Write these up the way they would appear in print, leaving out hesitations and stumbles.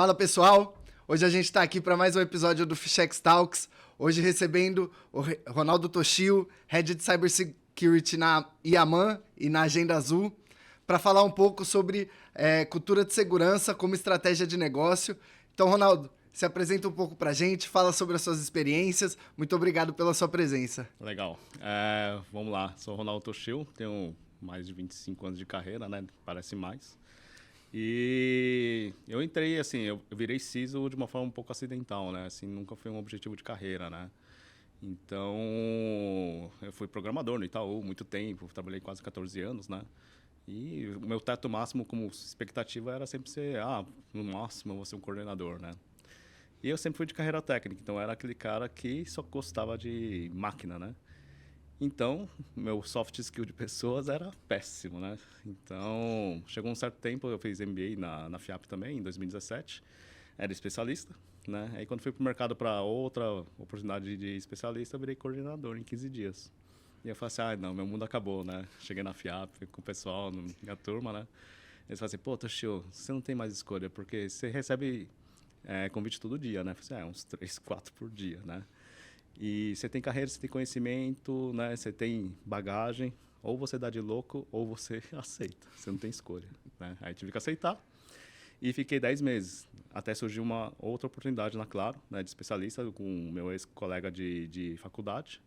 Fala pessoal, hoje a gente está aqui para mais um episódio do Fichex Talks, hoje recebendo o Ronaldo Toshio, Head de Cybersecurity na Yaman e na Agenda Azul, para falar um pouco sobre cultura de segurança como estratégia de negócio. Então, Ronaldo, se apresenta um pouco para a gente, fala sobre as suas experiências, muito obrigado pela sua presença. Legal, vamos lá, sou o Ronaldo Toshio, tenho mais de 25 anos de carreira, né? Parece mais. E eu entrei, assim, eu virei CISO de uma forma um pouco acidental, né? Assim, nunca foi um objetivo de carreira, né? Então, eu fui programador no Itaú muito tempo, trabalhei quase 14 anos, né? E o meu teto máximo como expectativa era sempre ser, no máximo eu vou ser um coordenador, né? E eu sempre fui de carreira técnica, então eu era aquele cara que só gostava de máquina, né? Então, meu soft skill de pessoas era péssimo, né? Então, chegou um certo tempo, eu fiz MBA na FIAP também, em 2017. Era especialista, né? Aí, quando fui para o mercado para outra oportunidade de especialista, eu virei coordenador em 15 dias. E eu falei assim, não, meu mundo acabou, né? Cheguei na FIAP com o pessoal, minha turma, né? Eles falaram assim, pô, Toshio, você não tem mais escolha, porque você recebe convite todo dia, né? Eu falei assim, uns 3, 4 por dia, né? E você tem carreira, você tem conhecimento, né? Você tem bagagem. Ou você dá de louco, ou você aceita. Você não tem escolha, né? Aí tive que aceitar. E fiquei 10 meses. Até surgiu uma outra oportunidade na Claro, né? De especialista, com o meu ex-colega de faculdade.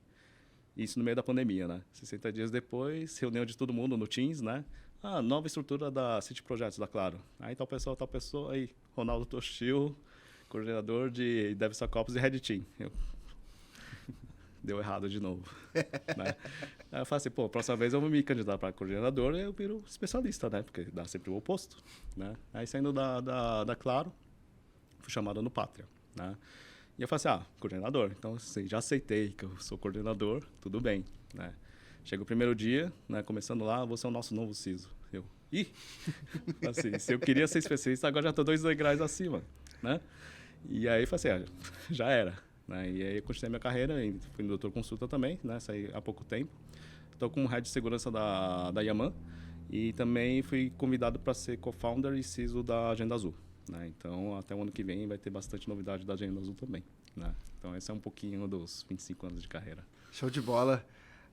Isso no meio da pandemia, né? 60 dias depois, reunião de todo mundo no Teams, né? Nova estrutura da City Projetos da Claro. Aí tal pessoa, aí Ronaldo Toshio, coordenador de DevSecOps e Red Team. Deu errado de novo, né? Aí eu falei assim, próxima vez eu vou me candidatar para coordenador e eu viro especialista, né? Porque dá sempre o oposto, né? Aí saindo da Claro, fui chamado no Pátria, né? E eu falei assim, coordenador. Então, assim, já aceitei que eu sou coordenador, tudo bem, né? Chega o primeiro dia, né? Começando lá, você é o nosso novo CISO. Assim, se eu queria ser especialista, agora já estou 2 degraus acima, né? E aí, falei assim, já era. Né? E aí eu continuei minha carreira, fui no Doutor Consulta também, né? Saí há pouco tempo. Estou como Head de Segurança da Yaman e também fui convidado para ser co-founder e CISO da Agenda Azul. Né? Então, até o ano que vem vai ter bastante novidade da Agenda Azul também. Né? Então, esse é um pouquinho dos 25 anos de carreira. Show de bola.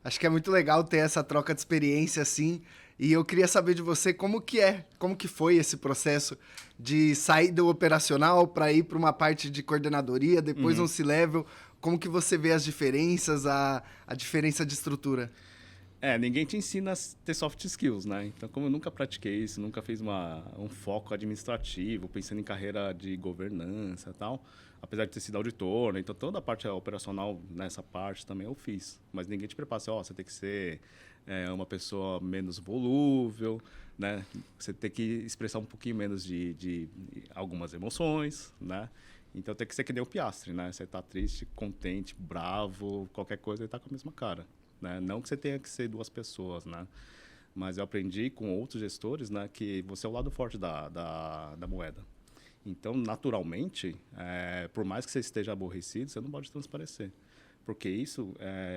Acho que é muito legal ter essa troca de experiência assim. E eu queria saber de você como que foi esse processo de sair do operacional para ir para uma parte de coordenadoria, depois um C-level. Como que você vê as diferenças, a diferença de estrutura? Ninguém te ensina a ter soft skills, né? Então, como eu nunca pratiquei isso, nunca fiz um foco administrativo, pensando em carreira de governança e tal, apesar de ter sido auditor, né? Então toda a parte operacional nessa parte também eu fiz. Mas ninguém te prepara assim, você tem que ser uma pessoa menos volúvel, né? Você tem que expressar um pouquinho menos de algumas emoções, né? Então tem que ser que nem o Piastri, né? Você tá triste, contente, bravo, qualquer coisa, ele tá com a mesma cara. Né? Não que você tenha que ser 2 pessoas, né? Mas eu aprendi com outros gestores, né, que você é o lado forte da moeda. Então, naturalmente, por mais que você esteja aborrecido, você não pode transparecer. Porque isso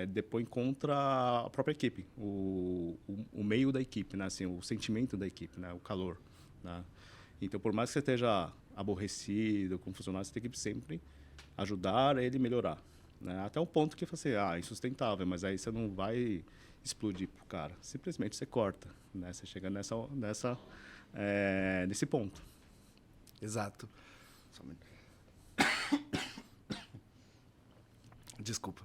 depõe contra a própria equipe, o meio da equipe, né? Assim, o sentimento da equipe, né? O calor. Né? Então, por mais que você esteja aborrecido com o funcionário, você tem que sempre ajudar ele a melhorar. Né? Até um ponto que você insustentável, mas aí você não vai explodir pro cara. Simplesmente você corta, né? Você chega nesse ponto. Exato. Desculpa.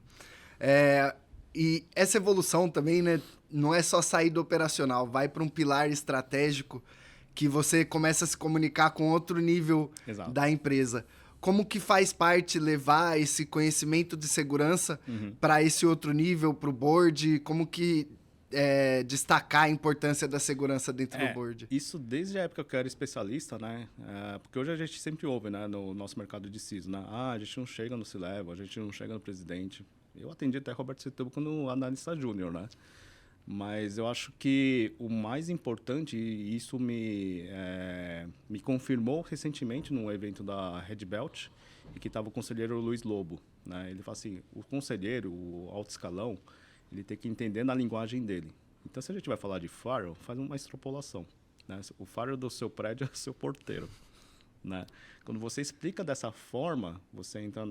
E essa evolução também, né, não é só sair do operacional, vai para um pilar estratégico que você começa a se comunicar com outro nível Exato. da empresa. Como que faz parte levar esse conhecimento de segurança para esse outro nível, para o board? Como que destacar a importância da segurança dentro do board? Isso desde a época que eu era especialista, né? Porque hoje a gente sempre ouve, né, no nosso mercado de CISO, né? A gente não chega no C-Level, a gente não chega no presidente. Eu atendi até Roberto Setúbal quando analista júnior, né? Mas eu acho que o mais importante, e isso me confirmou recentemente num evento da Red Belt, e que estava o conselheiro Luiz Lobo. Né? Ele fala assim, o conselheiro, o alto escalão, ele tem que entender na linguagem dele. Então, se a gente vai falar de firewall, faz uma extrapolação. Né? O firewall do seu prédio é o seu porteiro. né? Quando você explica dessa forma, você entra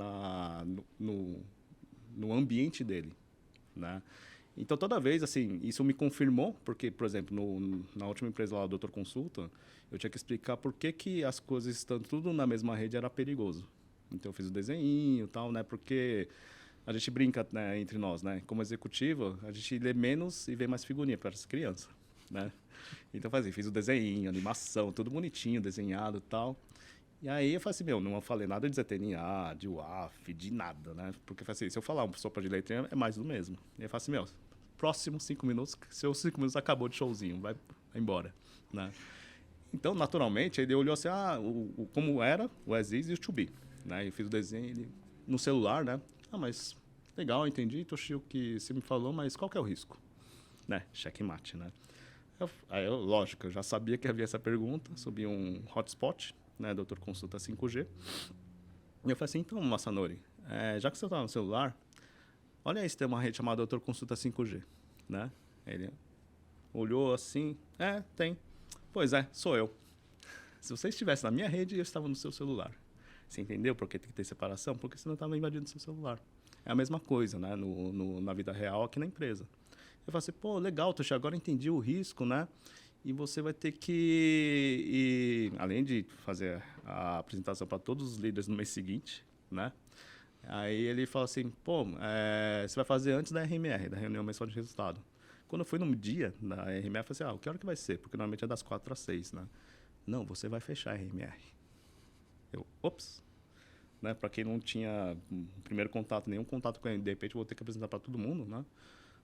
no ambiente dele, né? Então, toda vez, assim, isso me confirmou, porque, por exemplo, na última empresa lá, o Doutor Consulta, eu tinha que explicar por que as coisas estando tudo na mesma rede era perigoso. Então, eu fiz o desenho e tal, né? Porque a gente brinca, né, entre nós, né? Como executivo, a gente lê menos e vê mais figurinha para as crianças, né? Então, fiz o desenho, animação, tudo bonitinho, desenhado e tal. E aí eu falei assim, não falei nada de ZTNA, de UAF, de nada, né? Porque eu falei assim, se eu falar uma sopa de letrinha, é mais do mesmo. E eu falei assim, próximos 5 minutos, seus 5 minutos acabou de showzinho, vai embora, né? Então, naturalmente, ele olhou assim, como era o as is e o to be, né? Eu fiz o desenho no celular, né? Mas legal, entendi, Toshio, que você me falou, mas qual que é o risco? Né? Checkmate, né? Lógico, eu já sabia que havia essa pergunta sobre um hotspot, né, Doutor Consulta 5G. E eu falei assim, então, Masanori, já que você está no celular, olha aí se tem uma rede chamada Doutor Consulta 5G, né? Ele olhou assim, tem. Pois é, sou eu. Se você estivesse na minha rede, eu estava no seu celular. Você entendeu por que tem que ter separação? Porque senão estava invadindo o seu celular. É a mesma coisa, né, na vida real aqui na empresa. Eu falei assim, legal, Toshi, agora entendi o risco, né? E você vai ter que, além de fazer a apresentação para todos os líderes no mês seguinte, né? Aí ele falou assim, você vai fazer antes da RMR, da reunião mensal de resultado. Quando eu fui no dia da RMR, eu falei assim, que hora que vai ser? Porque normalmente é das 4 às 6, né? Não, você vai fechar a RMR. Ops! Né? Para quem não tinha primeiro contato, nenhum contato com ele, de repente eu vou ter que apresentar para todo mundo, né?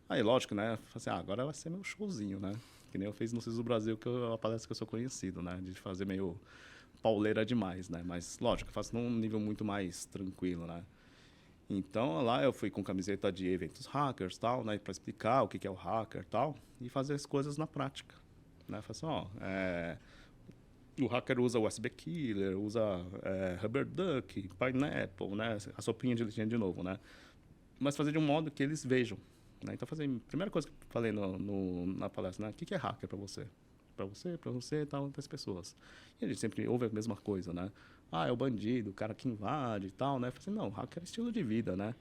Aí, lógico, né? Falei assim, agora vai ser meu showzinho, né? Que nem eu fiz no CIS do Brasil, que é a palestra que eu sou conhecido, né? De fazer meio pauleira demais, né? Mas, lógico, eu faço num nível muito mais tranquilo, né? Então, lá eu fui com camiseta de eventos hackers, tal, né? Para explicar o que é o hacker, tal. E fazer as coisas na prática, né? Falei assim, o hacker usa USB Killer, usa Rubber Duck, Pineapple, né? A sopinha de leitinho de novo, né? Mas fazer de um modo que eles vejam. Né? Então, a primeira coisa que eu falei na palestra, né? O que é hacker para você? Para você e tal, outras pessoas. E a gente sempre ouve a mesma coisa, né? É o bandido, o cara que invade e tal, né? Eu falei assim, não, hacker é estilo de vida, né?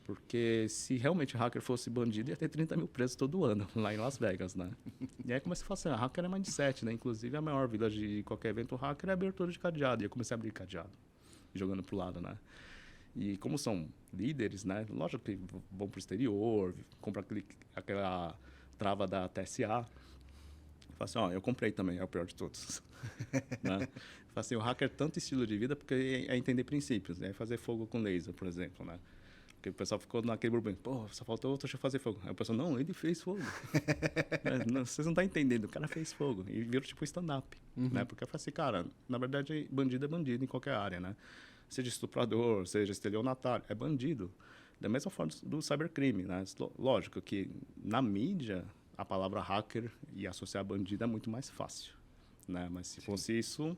Porque se realmente hacker fosse bandido, ia ter 30 mil presos todo ano, lá em Las Vegas, né? E aí comecei a falar assim, hacker é mindset, né? Inclusive, a maior vila de qualquer evento hacker é a abertura de cadeado. E eu comecei a abrir cadeado, jogando pro lado, né? E como são líderes, né? Lógico que vão para o exterior, compram aquela trava da TSA. Fala assim, eu comprei também, é o pior de todos. Né? Fala assim, o hacker é tanto estilo de vida porque é entender princípios, né? Fazer fogo com laser, por exemplo, né? Porque o pessoal ficou naquele burburinho, só faltou outro fazer fogo. Aí o pessoal, não, ele fez fogo. Não, vocês não estão entendendo, o cara fez fogo. E virou tipo stand-up, né? Porque eu falei assim, cara, na verdade, bandido é bandido em qualquer área, né? Seja estuprador, seja estelionatário, é bandido. Da mesma forma do cybercrime, né? Lógico que na mídia a palavra hacker e associar bandido é muito mais fácil, né? Mas se fosse isso,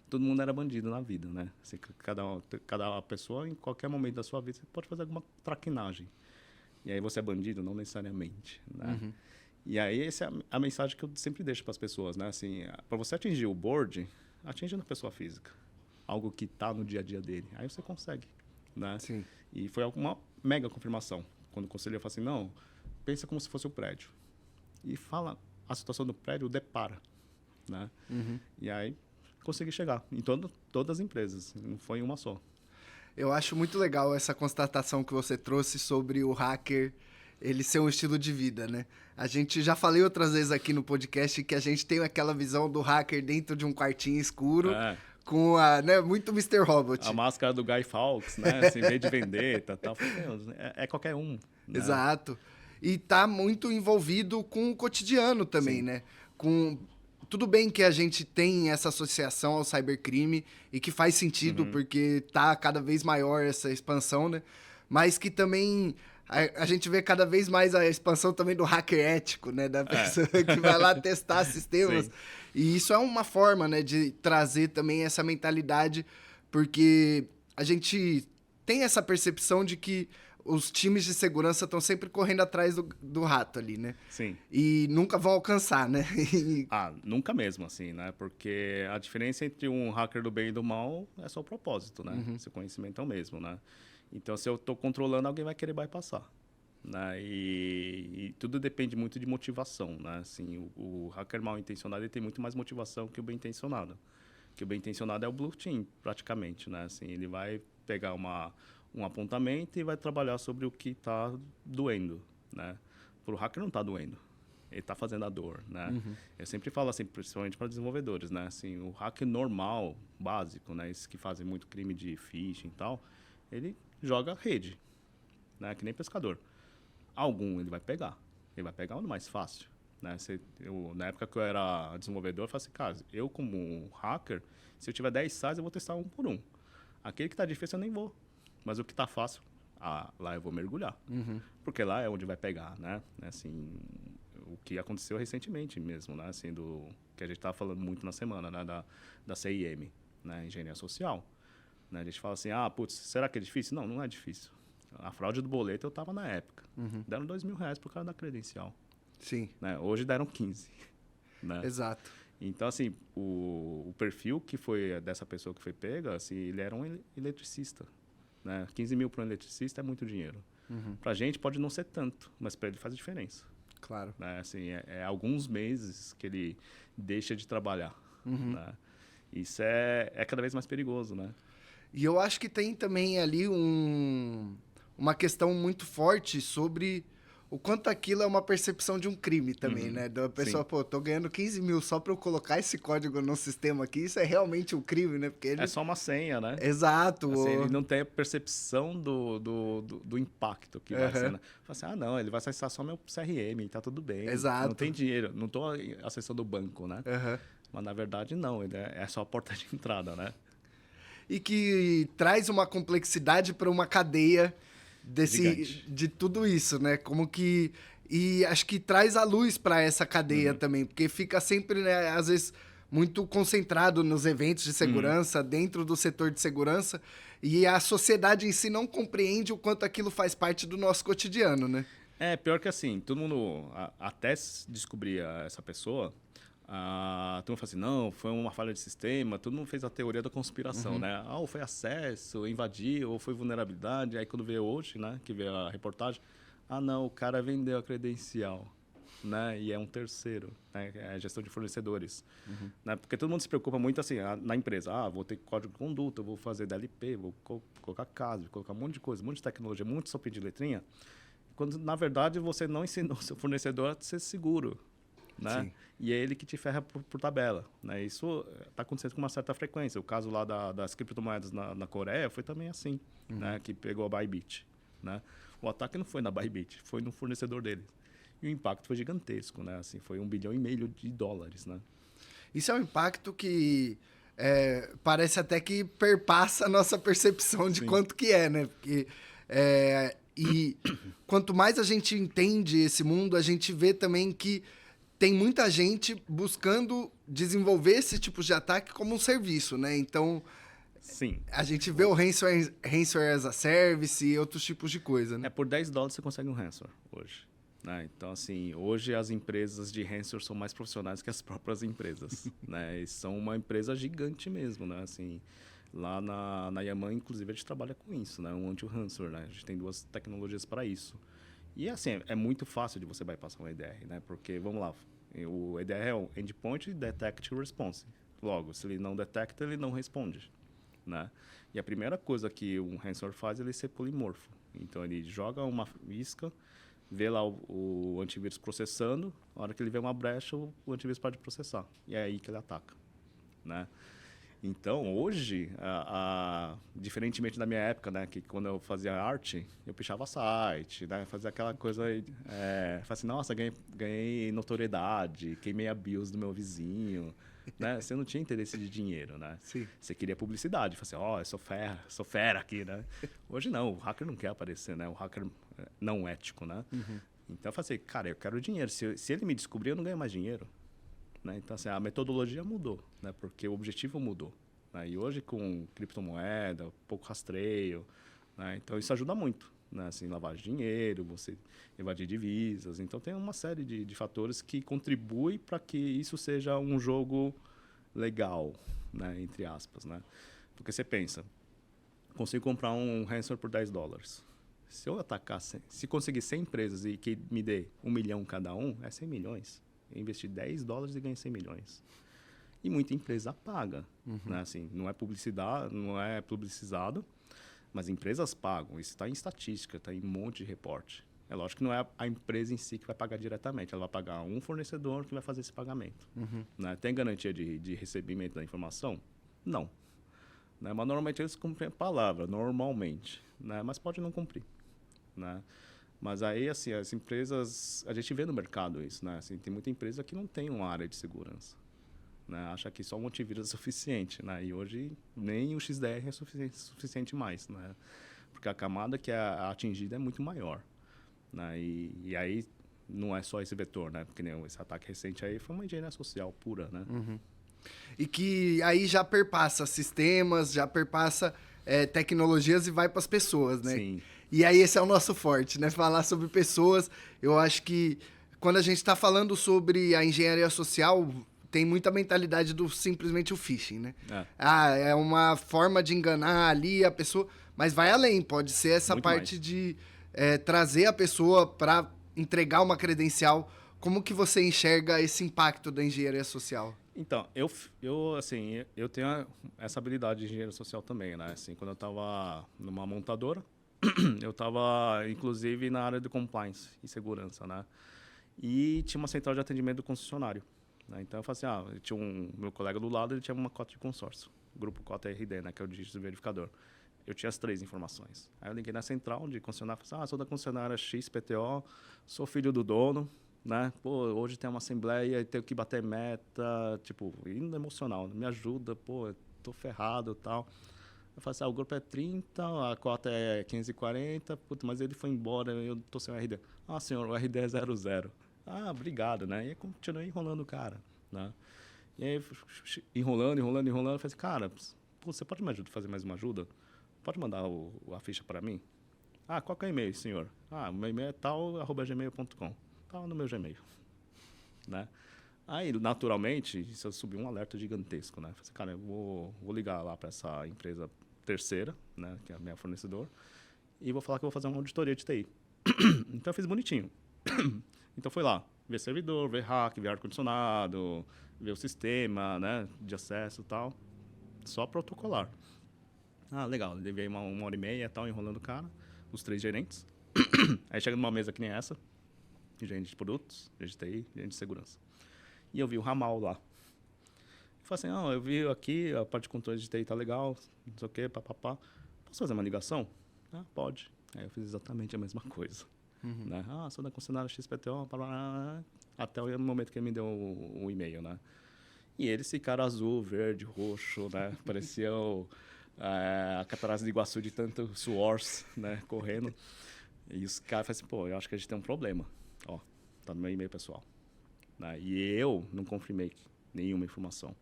todo mundo era bandido na vida, né? Cada pessoa, em qualquer momento da sua vida, você pode fazer alguma traquinagem. E aí você é bandido? Não necessariamente, né? E aí essa é a mensagem que eu sempre deixo para as pessoas, né? Assim, para você atingir o board, atinja na pessoa física. Algo que está no dia a dia dele. Aí você consegue, né? Sim. E foi uma mega confirmação. Quando o conselheiro falou assim, não, pensa como se fosse o prédio. E fala a situação do prédio, depara, né? E aí consegui chegar em todas as empresas, não foi uma só. Eu acho muito legal essa constatação que você trouxe sobre o hacker, ele ser um estilo de vida, né? A gente já falei outras vezes aqui no podcast que a gente tem aquela visão do hacker dentro de um quartinho escuro, com muito Mr. Robot. A máscara do Guy Fawkes, né? Assim, V de Vendetta, tal. É qualquer um. Né? Exato. E tá muito envolvido com o cotidiano também, né? Tudo bem que a gente tem essa associação ao cybercrime e que faz sentido porque tá cada vez maior essa expansão, né? Mas que também a gente vê cada vez mais a expansão também do hacker ético, né? Da pessoa que vai lá testar sistemas. Sim. E isso é uma forma, né, de trazer também essa mentalidade, porque a gente tem essa percepção de que os times de segurança estão sempre correndo atrás do rato ali, né? Sim. E nunca vão alcançar, né? Nunca mesmo, assim, né? Porque a diferença entre um hacker do bem e do mal é só o propósito, né? Seu conhecimento é o mesmo, né? Então, se eu estou controlando, alguém vai querer bypassar, né? E tudo depende muito de motivação, né? Assim, o hacker mal intencionado ele tem muito mais motivação que o bem intencionado. Que o bem intencionado é o blue team, praticamente, né? Assim, ele vai pegar um apontamento e vai trabalhar sobre o que está doendo, né? Para o hacker não está doendo, ele está fazendo a dor, né? Eu sempre falo assim, principalmente para desenvolvedores, né? Assim, o hacker normal, básico, né? Esses que fazem muito crime de phishing e tal, ele joga rede, né? Que nem pescador. Algum ele vai pegar o mais fácil, né? Na época que eu era desenvolvedor, eu falei assim, cara, eu como hacker, se eu tiver 10 sites, eu vou testar um por um. Aquele que está difícil eu nem vou, mas o que está fácil, lá eu vou mergulhar. Porque lá é onde vai pegar, né? Assim, o que aconteceu recentemente mesmo, né? Assim, que a gente estava falando muito na semana, né? Da CIM, né? Engenharia Social. Né? A gente fala assim, putz, será que é difícil? Não, não é difícil. A fraude do boleto eu estava na época. Deram R$2.000 por causa da credencial. Sim. Né? Hoje deram 15. Né? Exato. Então, assim, o perfil que foi dessa pessoa que foi pega, assim, ele era um eletricista. Né? 15 mil para um eletricista é muito dinheiro. Para a gente pode não ser tanto, mas para ele faz diferença. Claro. Né? Assim, é alguns meses que ele deixa de trabalhar. Né? Isso é cada vez mais perigoso, né? E eu acho que tem também ali uma questão muito forte sobre o quanto aquilo é uma percepção de um crime também, né? Da pessoa, Sim. pô, tô ganhando 15 mil só pra eu colocar esse código no sistema aqui, isso é realmente um crime, né? Porque ele... É só uma senha, né? Exato. Assim, ele não tem a percepção do impacto que vai ser. Né? Fala assim, não, ele vai acessar só meu CRM, tá tudo bem. Exato. Não tem dinheiro, não tô acessando o banco, né? Uhum. Mas, na verdade, não, ele é só a porta de entrada, né? E que traz uma complexidade para uma cadeia Gigante. de tudo isso, né? Como que... E acho que traz a luz para essa cadeia também, porque fica sempre, né, às vezes, muito concentrado nos eventos de segurança, dentro do setor de segurança, e a sociedade em si não compreende o quanto aquilo faz parte do nosso cotidiano, né? Pior que assim, todo mundo, até descobrir essa pessoa, todo mundo fala assim, não, foi uma falha de sistema, todo mundo fez a teoria da conspiração, né? Ou foi acesso, invadiu, ou foi vulnerabilidade. Aí quando veio hoje, né, que veio a reportagem, não, o cara vendeu a credencial, né? E é um terceiro, né? É a gestão de fornecedores. Né? Porque todo mundo se preocupa muito assim, na empresa, vou ter código de conduta, vou fazer DLP, vou colocar caso, vou colocar um monte de coisa, um monte de tecnologia, muito só pedir letrinha. Quando, na verdade, você não ensinou o seu fornecedor a ser seguro. Né? Sim. E é ele que te ferra por tabela. Né? Isso está acontecendo com uma certa frequência. O caso lá das criptomoedas na Coreia foi também assim, né? Que pegou a Bybit. Né? O ataque não foi na Bybit, foi no fornecedor deles. E o impacto foi gigantesco. Né? Assim, foi $1,5 bilhão. Né? Isso é um impacto que parece até que perpassa a nossa percepção de quanto que é, né? Porque, e quanto mais a gente entende esse mundo, a gente vê também que tem muita gente buscando desenvolver esse tipo de ataque como um serviço, né? Então, sim, a gente vê o ransomware as a service e outros tipos de coisa, né? por $10 você consegue um ransomware hoje. Né? Então, assim, hoje as empresas de ransomware são mais profissionais que as próprias empresas. Né? E são uma empresa gigante mesmo, né? Assim, lá na Yaman, inclusive, a gente trabalha com isso, né? Um anti-ransomware, né? A gente tem 2 tecnologias para isso. E, assim, é muito fácil de você bypassar um EDR, né? Porque, vamos lá, o EDR é o Endpoint Detect Response. Logo, se ele não detecta, ele não responde, né? E a primeira coisa que um ransomware faz é ele ser polimorfo. Então, ele joga uma isca, vê lá o antivírus processando, na hora que ele vê uma brecha, o antivírus pode processar. E é aí que ele ataca, né? Então, hoje, diferentemente da minha época, né, que quando eu fazia arte, eu pichava site, né, fazia aquela coisa, falei assim, nossa, ganhei notoriedade, queimei a BIOS do meu vizinho, né? Você não tinha interesse de dinheiro, né? Sim. Você queria publicidade, falei assim, eu sou fera aqui, né? Hoje não, o hacker não quer aparecer, né? O hacker não ético, né? Então eu falei assim, cara, eu quero dinheiro, se ele me descobrir, eu não ganho mais dinheiro. Né? Então, assim, a metodologia mudou, né? Porque o objetivo mudou. Né? E hoje, com criptomoeda, pouco rastreio, né? Então isso ajuda muito. né? Assim, lavagem de dinheiro, você evadir divisas. Então, tem uma série de fatores que contribuem para que isso seja um jogo legal, né? Entre aspas, né? Porque você pensa, consigo comprar um ransomware por $10. Se eu atacar, se conseguir 100 empresas e que me dê 1 milhão cada um, é 100 milhões. Eu investi $10 e ganhei 100 milhões. E muita empresa paga. Né? Assim, não é publicidade, não é publicizado, mas empresas pagam. Isso está em estatística, está em um monte de reporte. É lógico que não é a empresa em si que vai pagar diretamente. Ela vai pagar um fornecedor que vai fazer esse pagamento. Né? Tem garantia de recebimento da informação? Não. Né? Mas normalmente eles cumprem a palavra, normalmente. Né? Mas pode não cumprir. Né? Mas aí, assim, as empresas... A gente vê no mercado isso, né? Assim, tem muita empresa que não tem uma área de segurança. Né? Acha que só um antivírus é suficiente. Né? E hoje nem o XDR é suficiente mais. Né? Porque a camada que é atingida é muito maior. Né? E aí não é só esse vetor, né? Porque esse ataque recente aí foi uma engenharia social pura, né? E que aí já perpassa sistemas, já perpassa tecnologias e vai para as pessoas, né? Sim. E aí esse é o nosso forte, né? Falar sobre pessoas. Eu acho que quando a gente está falando sobre a engenharia social, tem muita mentalidade do simplesmente o phishing, né? É uma forma de enganar ali a pessoa, mas vai além. Pode ser essa Muito parte mais. de trazer a pessoa para entregar uma credencial. Como que você enxerga esse impacto da engenharia social? Então, assim, eu tenho essa habilidade de engenheiro social também, né? Assim, quando eu estava numa montadora, eu estava, inclusive, na área de compliance e segurança, né? E tinha uma central de atendimento do concessionário. Né? Então, eu falei assim, eu tinha meu colega do lado, ele tinha uma cota de consórcio. Grupo Cota RD, né? Que é o dígito verificador. Eu tinha as 3 informações. Aí eu liguei na central de concessionário, falei assim, sou da concessionária XPTO, sou filho do dono, né? Pô, hoje tem uma assembleia e tenho que bater meta, tipo, indo emocional, me ajuda, pô, tô ferrado e tal. Eu falei assim, o grupo é 30, a cota é 540, puta, mas ele foi embora, eu tô sem o RD. Senhor, o RD é 00. Obrigado, né? E aí continuei enrolando o cara, né? E aí, enrolando, eu falei assim, cara, pô, você pode me ajudar a fazer mais uma ajuda? Pode mandar a ficha para mim? Qual que é o e-mail, senhor? O meu e-mail é tal@gmail.com. Tá no meu Gmail, né? Aí, naturalmente, isso subiu um alerta gigantesco, né? Falei assim, cara, eu vou ligar lá para essa empresa terceira, né, que é a minha fornecedor, e vou falar que eu vou fazer uma auditoria de TI. Então, eu fiz bonitinho. Então, foi lá, ver servidor, ver hack, ver ar-condicionado, ver o sistema, né, de acesso e tal. Só protocolar. Legal, levei uma hora e meia e tal, enrolando o cara, os 3 gerentes. Aí, chega numa mesa que nem essa, gerente de produtos, gerente de TI, gerente de segurança. E eu vi o ramal lá. Eu falei assim, eu vi aqui, a parte de controle de TI tá legal, não sei o quê, papapá. Posso fazer uma ligação? Pode. Aí eu fiz exatamente a mesma coisa. Né? Sou da concessionária XPTO, até o momento que ele me deu o e-mail, né? E eles ficaram azul, verde, roxo, né? Parecia a Cataratas de Iguaçu de tanto suor, né? Correndo. E os caras falaram assim, pô, eu acho que a gente tem um problema. Tá no meu e-mail pessoal. Né? E eu não confirmei nenhuma informação.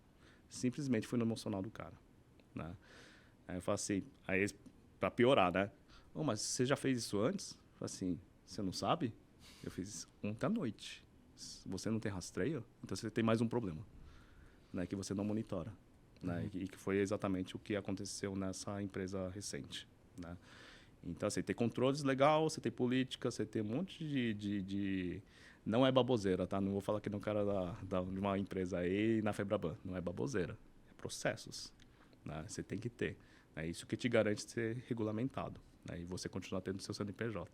Simplesmente fui no emocional do cara. Né? Aí eu falei assim, pra piorar, né? Mas você já fez isso antes? Eu falei assim, você não sabe? Eu fiz ontem à noite. Você não tem rastreio? Então você tem mais um problema. Né? Que você não monitora. Né? E que foi exatamente o que aconteceu nessa empresa recente. Né? Então, assim, tem controles legal, você tem política, você tem um monte de... Não é baboseira, tá? Não vou falar que não é um cara de uma empresa aí na Febraban. Não é baboseira. É processos. Né? Você tem que ter. É isso que te garante ser regulamentado. Né? E você continuar tendo seu CNPJ.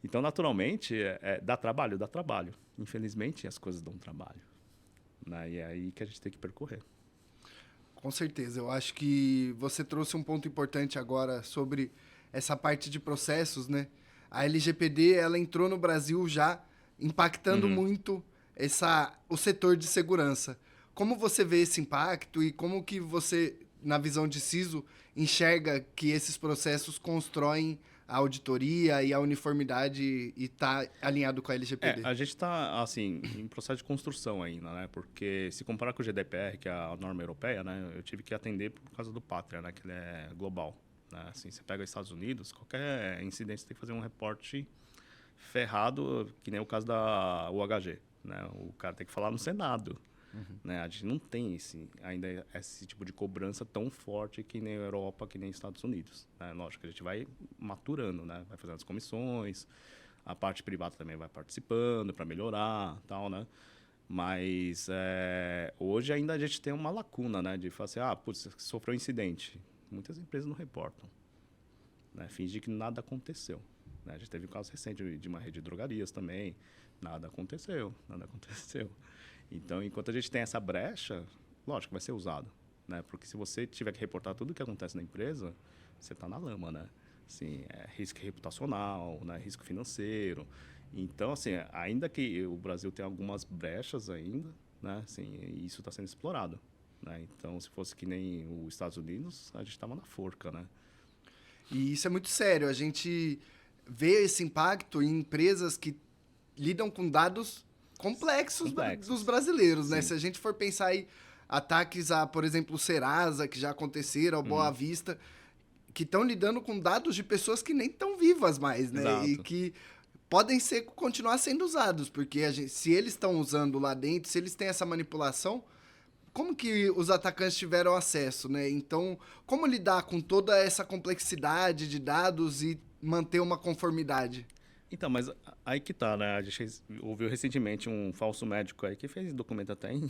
Então, naturalmente, dá trabalho, dá trabalho. Infelizmente, as coisas dão trabalho. Né? E é aí que a gente tem que percorrer. Com certeza. Eu acho que você trouxe um ponto importante agora sobre essa parte de processos, né? A LGPD, ela entrou no Brasil já impactando muito o setor de segurança. Como você vê esse impacto e como que você, na visão de CISO, enxerga que esses processos constroem a auditoria e a uniformidade e está alinhado com a LGPD? A gente está, assim, em processo de construção ainda, né? Porque se comparar com o GDPR, que é a norma europeia, né? Eu tive que atender por causa do Pátria, né? Que ele é global. né? Assim, você pega os Estados Unidos, qualquer incidente você tem que fazer um reporte ferrado, que nem o caso da UHG, né? O cara tem que falar no Senado. Né? A gente não tem ainda esse tipo de cobrança tão forte que nem a Europa, que nem os Estados Unidos. Né? Lógico que a gente vai maturando, né? Vai fazendo as comissões, a parte privada também vai participando para melhorar, tal, né? Mas hoje ainda a gente tem uma lacuna, né? De falar assim, putz, sofreu um incidente. Muitas empresas não reportam, né? Fingem que nada aconteceu. Né? A gente teve um caso recente de uma rede de drogarias também. Nada aconteceu. Então, enquanto a gente tem essa brecha, lógico, vai ser usado, né? Porque se você tiver que reportar tudo o que acontece na empresa, você está na lama, né? Assim, risco reputacional, né? Risco financeiro. Então, assim, ainda que o Brasil tenha algumas brechas ainda, né? Assim, isso está sendo explorado, né? Então, se fosse que nem os Estados Unidos, a gente estava na forca, né? E isso é muito sério. A gente vê esse impacto em empresas que lidam com dados complexos dos brasileiros, né? Sim. Se a gente for pensar aí ataques a, por exemplo, o Serasa, que já aconteceram, ao Boa Vista, que estão lidando com dados de pessoas que nem estão vivas mais, né? Exato. E que podem continuar sendo usados, porque se eles estão usando lá dentro, se eles têm essa manipulação, como que os atacantes tiveram acesso, né? Então, como lidar com toda essa complexidade de dados e manter uma conformidade? Então, mas aí que tá, né? A gente ouviu recentemente um falso médico aí que fez documento até em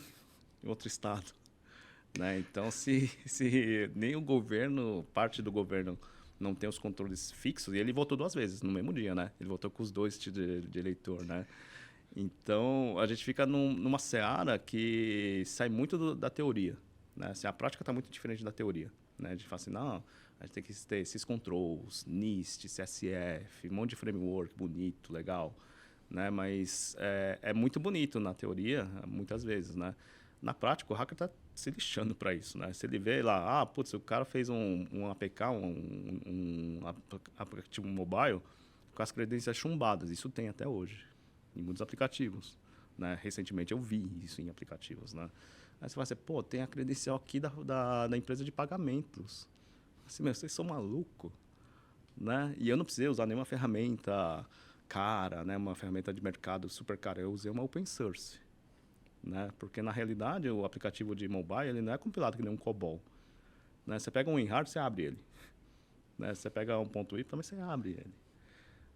outro estado, né? Então, se nem o governo, parte do governo, não tem os controles fixos, e ele votou 2 vezes no mesmo dia, né? Ele votou com os 2 de eleitor, né? Então, a gente fica numa seara que sai muito da teoria, né? Assim, a prática está muito diferente da teoria, né? De falar assim, não, a gente tem que ter esses controls, NIST, CSF, um monte de framework bonito, legal, né? Mas é muito bonito na teoria, muitas vezes, né? Na prática, o hacker está se lixando para isso, né? Se ele vê lá, putz, o cara fez um APK, um aplicativo mobile com as credenciais chumbadas. Isso tem até hoje, em muitos aplicativos, né? Recentemente eu vi isso em aplicativos, né? Aí você vai assim, tem a credencial aqui da empresa de pagamentos. Assim, vocês são malucos, né? E eu não precisei usar nenhuma ferramenta cara, né? Uma ferramenta de mercado super cara. Eu usei uma open source, né? Porque, na realidade, o aplicativo de mobile ele não é compilado que nem um COBOL, né? Você pega um WinRAR, você abre ele, né? Você pega um ponto .ip, também você abre ele,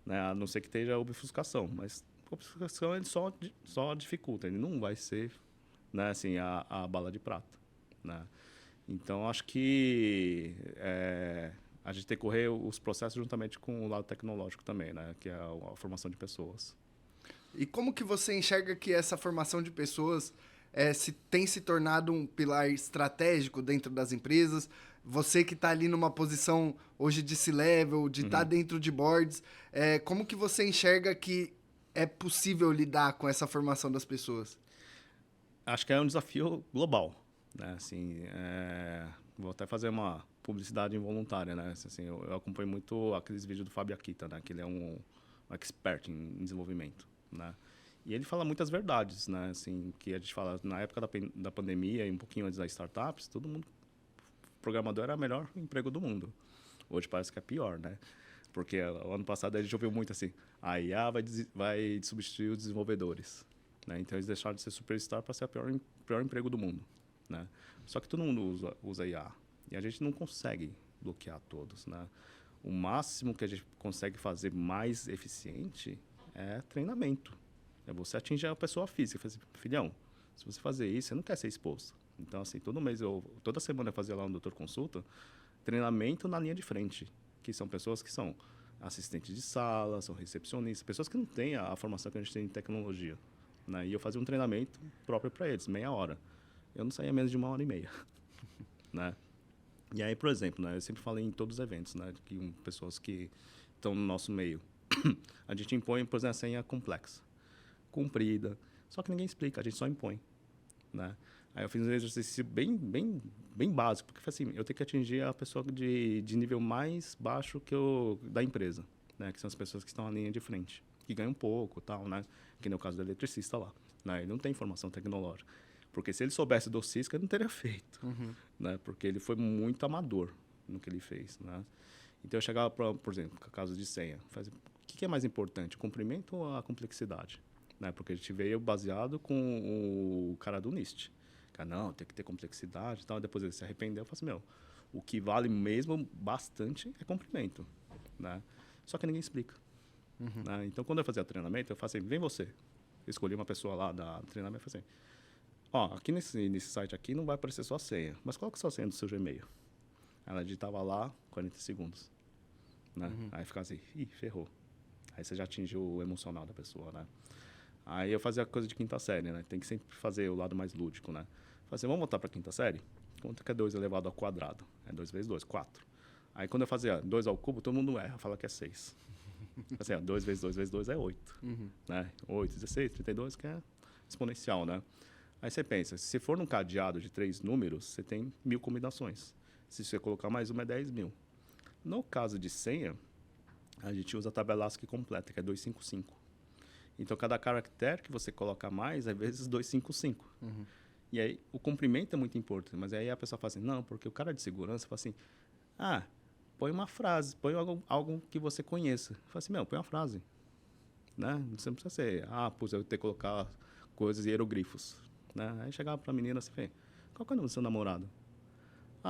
né? A não ser que esteja obfuscação, mas a obfuscação ele só dificulta, ele não vai ser, né? Assim, a bala de prata, né? Então, acho que a gente tem que correr os processos juntamente com o lado tecnológico também, né? Que é a formação de pessoas. E como que você enxerga que essa formação de pessoas tem se tornado um pilar estratégico dentro das empresas? Você que está ali numa posição hoje de C-level, de estar dentro de boards, como que você enxerga que é possível lidar com essa formação das pessoas? Acho que é um desafio global, né? Assim, vou até fazer uma publicidade involuntária, né? Assim, eu acompanho muito aqueles vídeos do Fábio Akita, né? Que ele é um expert em desenvolvimento, né? E ele fala muitas verdades, né? Assim, que a gente fala, na época da pandemia e um pouquinho antes das startups, todo mundo, programador era o melhor emprego do mundo. Hoje parece que é pior, né? Porque o ano passado a gente ouviu muito assim, a IA vai substituir os desenvolvedores, né? Então eles deixaram de ser superstar para ser o pior emprego do mundo, né? Só que todo mundo usa IA e a gente não consegue bloquear todos, né? O máximo que a gente consegue fazer mais eficiente é treinamento. É você atingir a pessoa física. Fazer, filhão, se você fazer isso, você não quer ser exposto. Então, assim, toda semana eu fazia lá no Doutor Consulta, treinamento na linha de frente, que são pessoas que são assistentes de sala, são recepcionistas, pessoas que não têm a formação que a gente tem em tecnologia, né? E eu fazia um treinamento próprio para eles, meia hora. Eu não saía menos de 1h30, né? E aí, por exemplo, né, eu sempre falei em todos os eventos, né, que pessoas que estão no nosso meio, a gente impõe, por exemplo, a senha complexa, comprida, só que ninguém explica, a gente só impõe, né? Aí eu fiz um exercício bem básico, porque assim, eu tenho que atingir a pessoa de nível mais baixo da empresa, né, que são as pessoas que estão na linha de frente, que ganham pouco, tal, né, que no caso do eletricista lá, né, ele não tem informação tecnológica. Porque se ele soubesse do Cisco, ele não teria feito, né? Porque ele foi muito amador, no que ele fez, né? Então, eu chegava, por exemplo, com caso de senha. O que é mais importante, o comprimento ou a complexidade? Né? Porque a gente veio baseado com o cara do NIST. Cara, não, tem que ter complexidade e tal. Depois ele se arrependeu. Eu falei assim, meu, o que vale mesmo bastante é comprimento. Né? Só que ninguém explica. Né? Então, quando eu fazia treinamento, eu falei assim, vem você. Eu escolhi uma pessoa lá da treinamento e falei assim, ó, aqui nesse site aqui não vai aparecer só a senha, mas coloca só a senha do seu Gmail. Ela digitava lá 40 segundos. Né? Aí ficava assim, ih, ferrou. Aí você já atingiu o emocional da pessoa, né? Aí eu fazia coisa de quinta série, né? Tem que sempre fazer o lado mais lúdico, né? Falei assim, vamos voltar para quinta série? Quanto que é 2 elevado ao quadrado? É 2 vezes 2, 4. Aí quando eu fazia 2 ao cubo, todo mundo erra, fala que é 6. Assim, ó, 2 vezes 2 vezes 2 é 8. Né? 8, 16, 32, que é exponencial, né? Aí você pensa, se for num cadeado de 3 números, você tem 1000 combinações. Se você colocar mais uma, é 10.000. No caso de senha, a gente usa a tabela ASCII completa, que é 255. Então, cada caractere que você coloca mais é vezes 255. E aí, o comprimento é muito importante. Mas aí a pessoa fala assim, não, porque o cara de segurança fala assim, põe uma frase, põe algo que você conheça. Fala assim, meu, põe uma frase. Né? Você não precisa ser, eu vou ter que colocar coisas hieroglifos. Né? Aí chegava pra menina assim, qual que é o nome do seu namorado?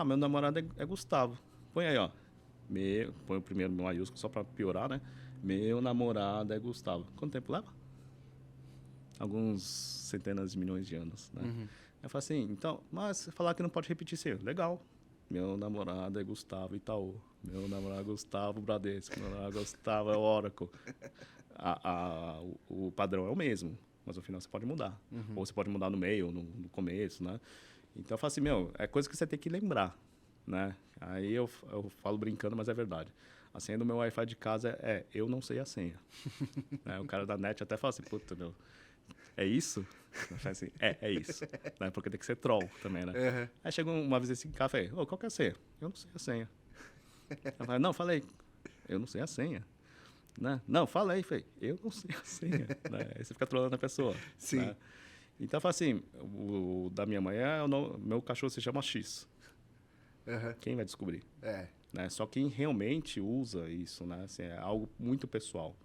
Meu namorado é Gustavo. Põe aí, ó. Põe o primeiro no maiúsculo só para piorar, né? Meu namorado é Gustavo. Quanto tempo leva? Alguns centenas de milhões de anos, né? Eu falo assim, então, mas falar que não pode repetir isso aí. Legal. Meu namorado é Gustavo Itaú. Meu namorado é Gustavo Bradesco. Meu namorado é Gustavo é Oracle. O padrão é o mesmo, mas no final você pode mudar. Ou você pode mudar no meio, ou no começo, né? Então eu falo assim, é coisa que você tem que lembrar. Né? Aí eu falo brincando, mas é verdade. A senha do meu Wi-Fi de casa eu não sei a senha. Né? O cara da net até fala assim, puta, meu, é isso? Eu falo assim, é isso. Né? Porque tem que ser troll também, né? Aí chegou uma vez assim, cara, falei, qual que é a senha? Eu não sei a senha. Ela falou, não, falei, eu não sei a senha. Né? Não, falei, eu não sei a senha. Né? Aí você fica trollando a pessoa. Sim. Né? Então eu falo assim, o da minha mãe, meu cachorro se chama X. Quem vai descobrir? Né? Só quem realmente usa isso, né? Assim, é algo muito pessoal.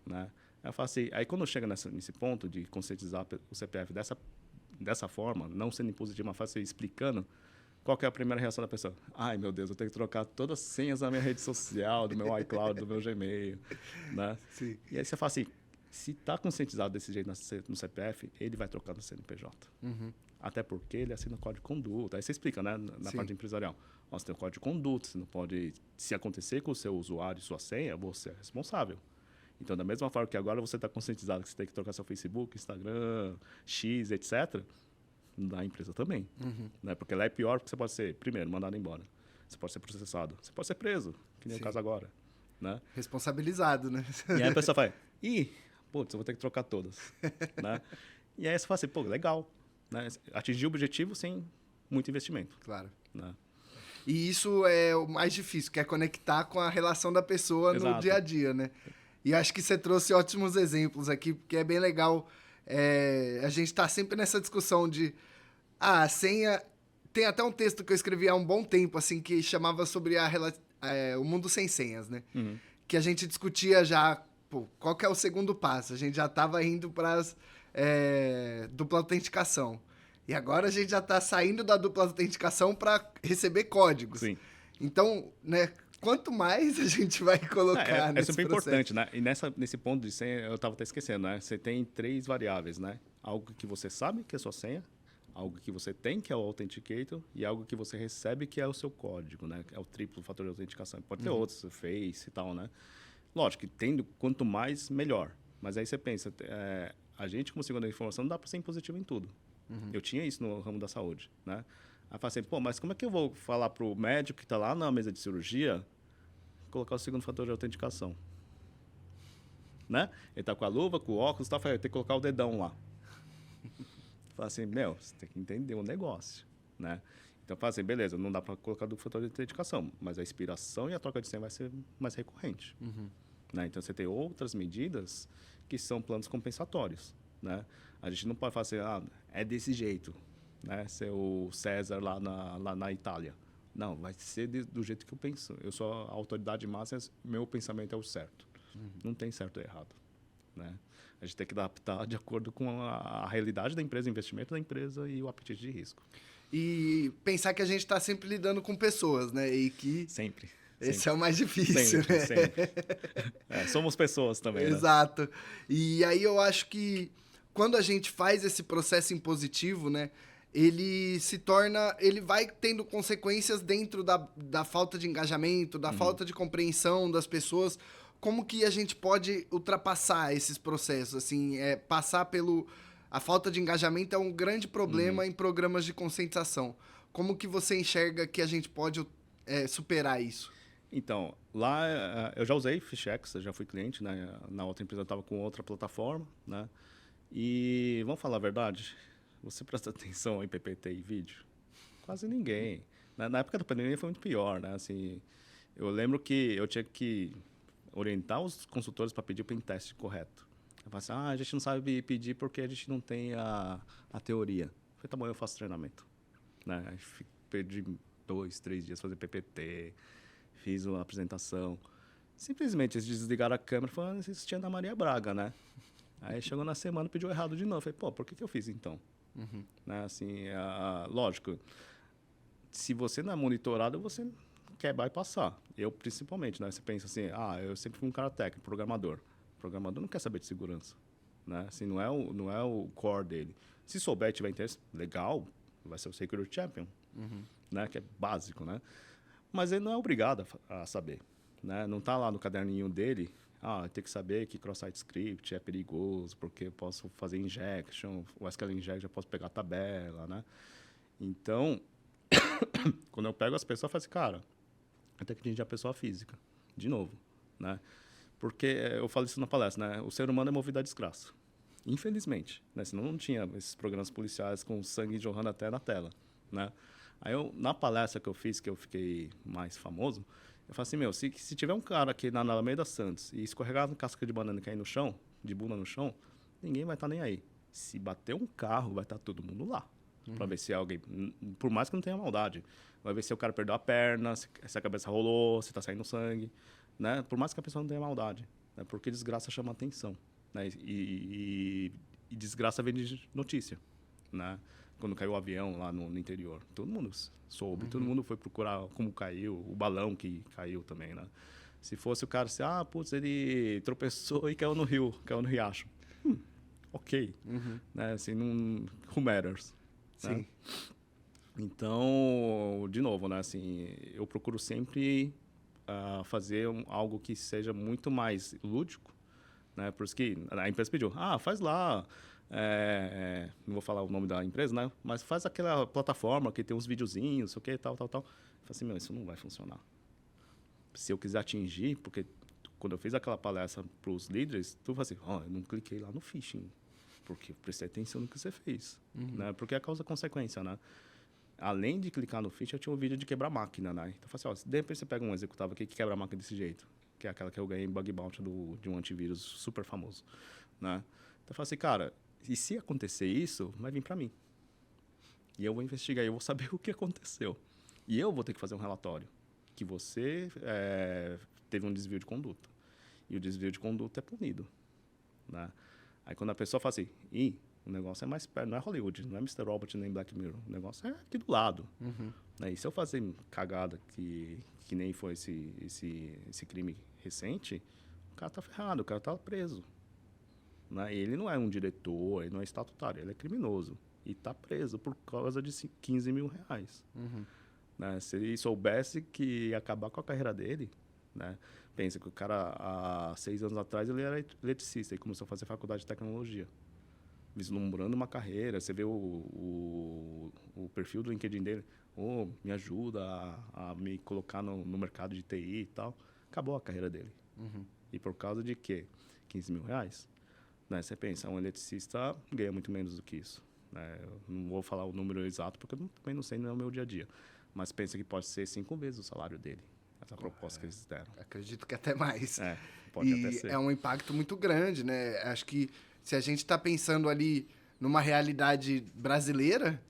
Né? Eu falo assim, aí quando chega nesse ponto de conscientizar o CPF dessa forma, não sendo impositivo, mas fácil explicando, qual que é a primeira reação da pessoa? Ai, meu Deus, eu tenho que trocar todas as senhas da minha rede social, do meu iCloud, do meu Gmail. Né? Sim. E aí você fala assim, se está conscientizado desse jeito no CPF, ele vai trocar no CNPJ. Até porque ele assina o código de conduta. Aí você explica, né, na parte empresarial. Você tem o código de conduta, você não pode... Se acontecer com o seu usuário e sua senha, você é responsável. Então, da mesma forma que agora você está conscientizado que você tem que trocar seu Facebook, Instagram, X, etc., da empresa também. Né? Porque lá é pior, porque você pode ser, primeiro, mandado embora. Você pode ser processado. Você pode ser preso, que nem o caso agora. Né? Responsabilizado, né? E aí a pessoa fala, putz, eu vou ter que trocar todas. Né? E aí você fala assim, pô, legal. Né? Atingir o objetivo sem muito investimento. Claro. Né? E isso é o mais difícil, que é conectar com a relação da pessoa no dia a dia, né? E acho que você trouxe ótimos exemplos aqui, porque é bem legal. A gente tá sempre nessa discussão de... a senha... Tem até um texto que eu escrevi há um bom tempo, assim, que chamava sobre o mundo sem senhas, né? Que a gente discutia já, qual que é o segundo passo? A gente já estava indo para as dupla autenticação. E agora a gente já está saindo da dupla autenticação para receber códigos. Sim. Então, né, quanto mais a gente vai colocar nesse super processo... importante, né? E nesse ponto de senha, eu estava até esquecendo, né? Você tem 3 variáveis, né? Algo que você sabe que é sua senha, algo que você tem, que é o Authenticator, e algo que você recebe, que é o seu código, né? É o triplo fator de autenticação. Pode ter outros, Face e tal, né? Lógico que tendo quanto mais, melhor. Mas aí você pensa, a gente, como segundo a informação, não dá para ser impositivo em tudo. Eu tinha isso no ramo da saúde, né? Aí eu falei assim, mas como é que eu vou falar para o médico que está lá na mesa de cirurgia colocar o segundo fator de autenticação? Né? Ele está com a luva, com o óculos, tem que colocar o dedão lá. Fala assim, você tem que entender o negócio, né? Então, fala assim, beleza, não dá para colocar duplo fator de autenticação, mas a expiração e a troca de senha vai ser mais recorrente. Né? Então, você tem outras medidas que são planos compensatórios, né? A gente não pode falar assim, é desse jeito, né? Ser o César lá na Itália. Não, vai ser do jeito que eu penso. Eu sou a autoridade máxima, meu pensamento é o certo. Não tem certo ou errado, né? A gente tem que adaptar de acordo com a realidade da empresa, o investimento da empresa e o apetite de risco. E pensar que a gente está sempre lidando com pessoas, né? E que Sempre. esse é o mais difícil, Sempre, né? sempre. Somos pessoas também, né? Exato. E aí eu acho que quando a gente faz esse processo impositivo, né? Ele se torna... Ele vai tendo consequências dentro da falta de engajamento, da falta de compreensão das pessoas. Como que a gente pode ultrapassar esses processos? Assim, passar pelo... A falta de engajamento é um grande problema em programas de conscientização. Como que você enxerga que a gente pode superar isso? Então, lá eu já usei FishX, eu já fui cliente, né? Na outra empresa eu estava com outra plataforma, né? E vamos falar a verdade, você presta atenção em PPT e vídeo? Quase ninguém. Na época da pandemia foi muito pior, né? Assim, eu lembro que eu tinha que orientar os consultores para pedir o pentest correto. Eu falei assim, a gente não sabe pedir porque a gente não tem a teoria. Eu falei, tá bom, eu faço treinamento. Né? Aí perdi 2, 3 dias fazer PPT, fiz uma apresentação. Simplesmente eles desligaram a câmera e falaram, assistia Ana Maria Braga, né? Aí chegou na semana e pediu errado de novo. Eu falei, pô, por que eu fiz então? Né? Assim, lógico, se você não é monitorado, você quer bypassar. Eu, principalmente, né? Você pensa assim, eu sempre fui um cara técnico, programador. O programador não quer saber de segurança. Né? Assim, não é o core dele. Se souber e tiver interesse, legal, vai ser o Security Champion, né? Que é básico, né? Mas ele não é obrigado a saber. Né? Não está lá no caderninho dele, tem que saber que cross-site script é perigoso, porque eu posso fazer injection, o SQL inject, eu posso pegar a tabela, né? Então, quando eu pego as pessoas, eu falo assim, cara, eu tenho que atingir a pessoa física, de novo, né? Porque eu falo isso na palestra, né? O ser humano é movido à desgraça. Infelizmente, né? Senão não tinha esses programas policiais com sangue jorrando até na tela, né? Aí na palestra que eu fiz, que eu fiquei mais famoso, eu falei assim, se tiver um cara aqui na Alameda Santos e escorregar na casca de banana e cair no chão, de bunda no chão, ninguém vai estar nem aí. Se bater um carro, vai estar todo mundo lá. Para ver se alguém, por mais que não tenha maldade, vai ver se o cara perdeu a perna, se a cabeça rolou, se está saindo sangue, né? Por mais que a pessoa não tenha maldade, né? Porque desgraça chama atenção, né? E desgraça vem de notícia, né? Quando caiu o avião lá no interior, todo mundo soube, todo mundo foi procurar como caiu, o balão que caiu também, né? Se fosse o cara assim, ele tropeçou e caiu no rio, caiu no riacho. Ok, né? Assim, não, who matters? Sim. Né? Então, de novo, né? Assim, eu procuro sempre fazer algo que seja muito mais lúdico, né? Por isso que a empresa pediu, faz lá, não vou falar o nome da empresa, né? Mas faz aquela plataforma que tem uns videozinhos, o que, tal. Eu falei assim, isso não vai funcionar. Se eu quiser atingir, porque quando eu fiz aquela palestra para os líderes, tu fala assim, eu não cliquei lá no phishing, porque eu prestei atenção no que você fez, né? Porque é causa-consequência, né? Além de clicar no phishing, eu tinha um vídeo de quebrar máquina, né? Então, eu falei assim, de repente você pega um executável aqui que quebra a máquina desse jeito, que é aquela que eu ganhei em bug bounty de um antivírus super famoso, né? Então, eu falei assim, cara, e se acontecer isso, vai vir para mim. E eu vou investigar, eu vou saber o que aconteceu. E eu vou ter que fazer um relatório que você teve um desvio de conduta. E o desvio de conduta é punido, né? Aí quando a pessoa fala assim, o negócio é mais perto, não é Hollywood, não é Mr. Robot nem Black Mirror, o negócio é aqui do lado. Né? E se eu fazer cagada que nem foi esse crime recente, o cara tá ferrado, o cara tá preso. Né? E ele não é um diretor, ele não é estatutário, ele é criminoso. E tá preso por causa de 15 mil reais. Né? Se ele soubesse que ia acabar com a carreira dele, né? Pensa que o cara, há 6 anos atrás, ele era eletricista e começou a fazer faculdade de tecnologia. Vislumbrando uma carreira, você vê o perfil do LinkedIn dele, me ajuda a me colocar no mercado de TI e tal. Acabou a carreira dele. E por causa de quê? 15 mil reais. Né? Você pensa, um eletricista ganha muito menos do que isso. Né? Eu não vou falar o número exato, porque eu também não sei, não é o meu dia a dia. Mas pensa que pode ser 5 vezes o salário dele, essa proposta que eles deram. Acredito que até mais. Pode até ser. É um impacto muito grande, né? Acho que se a gente está pensando ali numa realidade brasileira,